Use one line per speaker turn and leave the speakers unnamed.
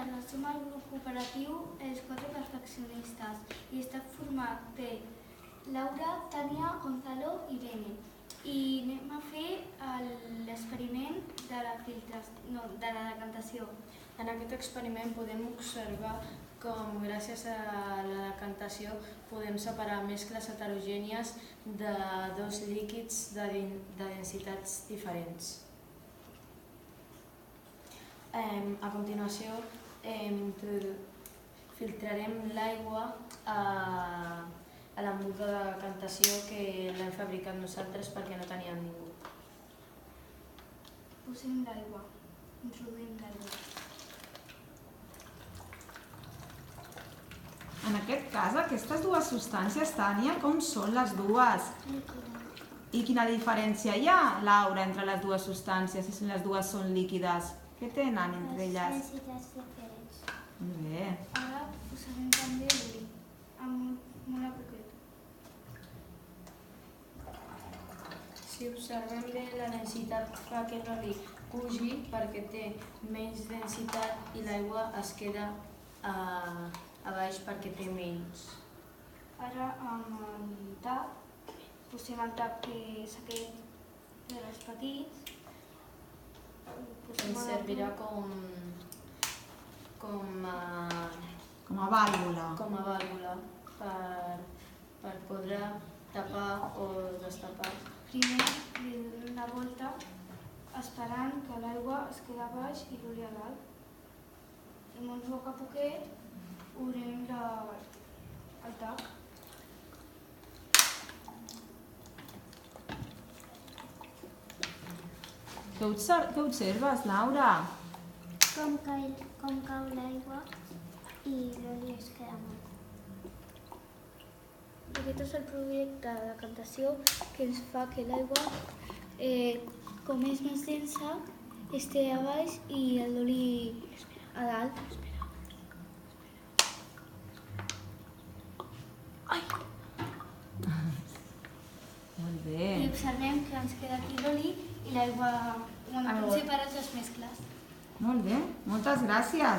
Nosaltres som el grup cooperatiu Els Quatre Perfeccionistes i està format per Laura, Tània, Gonzalo i Bene. I anem a fer l'experiment de la decantació.
En aquest experiment podem observar com gràcies a la decantació podem separar mescles heterogènies de dos líquids de densitats diferents. A continuació filtrarem l'aigua a l'embut de decantació que l'hem fabricat nosaltres perquè no teníem ningú.
Posem l'aigua, introduïm l'aigua.
En aquest cas, aquestes dues substàncies, Tània, com són les dues? I quina diferència hi ha, Laura, entre les dues substàncies, si les dues són líquides? Què tenen entre elles?
Densitats diferents.
Molt bé.
Ara posarem també l'oli, amb una poqueta.
Si observem bé, la densitat fa que l'oli pugi perquè té menys densitat i l'aigua es queda a baix perquè té menys.
Ara amb el tap, posem el tap que és aquest de les petits.
Ens servirà com
a vàlvula.
Per poder tapar o destapar.
Primer li donem una volta esperant que l'aigua es quedi a baix i l'oli a dalt. I a poc a poquet obrim el tap.
Què observes, Laura?
Com cau l'aigua i l'oli es queda molt.
Aquest és el projecte de decantació que ens fa que l'aigua, com és més densa, estigui a baix i l'oli a dalt.
Molt bé.
I observem que ens queda aquí l'oli i l'aigua, separats les mescles.
Molt bé. Moltes gràcies.